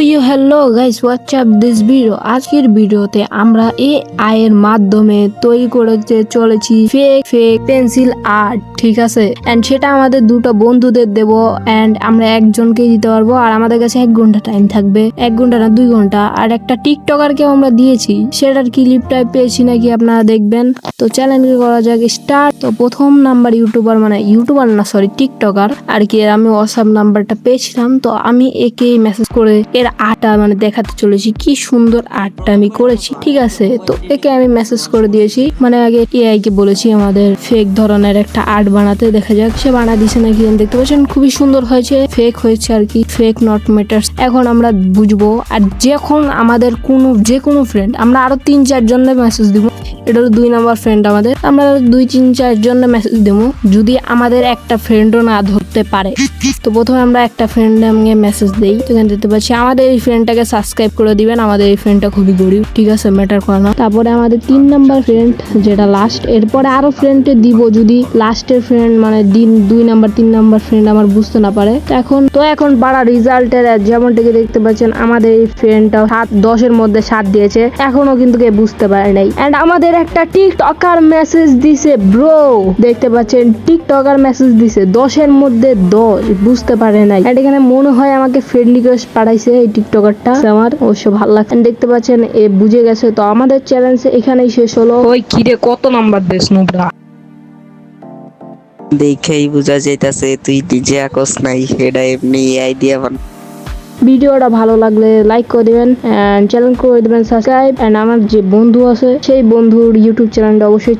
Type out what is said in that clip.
Hello guys, WhatsApp this video. আজকের ভিডিওতে আমরা এআই এর মাধ্যমে তৈরি করতে চলেছি ফেক পেন্সিল আর্ট, ঠিক আছে। এন্ড সেটা আমাদের দুটো বন্ধুদের দেব এন্ড আমরা একজনকে দিতে পারবো। আর আমাদের কাছে 1 ঘন্টা টাইম থাকবে, 1 ঘন্টা না 2 ঘন্টা। আর একটা টিকটকারকে আমরা দিয়েছি, সেটার ক্লিপটা পেয়েছি নাকি আপনারা দেখবেন। তো চ্যালেঞ্জ করা যাক, স্টার্ট। তো প্রথম নাম্বার ইউটিউবার, মানে ইউটিউবার না সরি টিকটকার আর কি। আমি হোয়াটসঅ্যাপ নাম্বারটা পেয়েছিলাম, তো আমি একে মেসেজ করে এর আর্টটা মানে দেখাতে চলেছি, কি সুন্দর আর্টটা আমি করেছি, ঠিক আছে। তো একে আমি মেসেজ করে দিয়েছি, মানে আগে এআই কে বলেছি আমাদের ফেক ধরনের একটা আর্ট বানাতে। দেখা যাক সে বানা দিছে নাকি। দেখতে পাচ্ছেন খুবই সুন্দর হয়েছে, ফেক হয়েছে আর কি, ফেক নট ম্যাটার্স। এখন আমরা বুঝবো। আর যখন আমাদের যে কোনো ফ্রেন্ড, আমরা আরো 3-4 জনের মেসেজ দিব। এটা হলো 2 নাম্বার ফ্রেন্ড আমাদের। আমরা 2-3-4 জনের মেসেজ দেবো, যদি আমাদের একটা ফ্রেন্ডও না ধরতে পারে। তো প্রথমে আমরা একটা ফ্রেন্ড আমাকে মেসেজ দেই। এখানে দেখতে পাচ্ছি আমাদের এই ফ্রেন্ডটাকে সাবস্ক্রাইব করে দিবেন। আমাদের এই ফ্রেন্ডটা খুবই গরিব, ঠিক আছে, ম্যাটার করে না। তারপরে আমাদের 3 নাম্বার ফ্রেন্ড, যেটা লাস্ট। এরপরে আরো ফ্রেন্ডে দিব যদি লাস্টের ফ্রেন্ড মানে 2 নাম্বার 3 নাম্বার ফ্রেন্ড আমার বুঝতে না পারে। তো এখন বাড়া রেজাল্টের যেমনটাকে দেখতে পাচ্ছেন, আমাদের এই ফ্রেন্ডটা 10-এর মধ্যে 7 দিয়েছে, এখনো কিন্তু কে বুঝতে পারে নাই। এন্ড আমাদের একটা টিকটকার মেসেজ দিছে ব্রো, দেখতে পাচ্ছেন টিকটকার মেসেজ দিছে 10-এর মধ্যে 10, বুঝতে পারে নাই। এন্ড এখানে মনে হয় আমাকে ফ্রেন্ড রিকোয়েস্ট পাঠাইছে এই টিকটকারটা, আমার অবশ্য ভালো লাগছে। দেখতে পাচ্ছেন এ বুঝে গেছে। তো আমাদের চ্যালেঞ্জ এখানেই শেষ হলো। ওই কিরে কত নাম্বার দেশ নুবরা, দেখেই বোঝা যাইতাছে তুই নিজে আকস নাই, এটা এমনি আইডিয়া বান। ভিডিওটা ভালো লাগলে লাইক করে দিবেন এন্ড চ্যানেল করে দিবেন সাবস্ক্রাইব। এন্ড আমার যে বন্ধু আছে সেই বন্ধুর ইউটিউব চ্যানেলটা অবশ্যই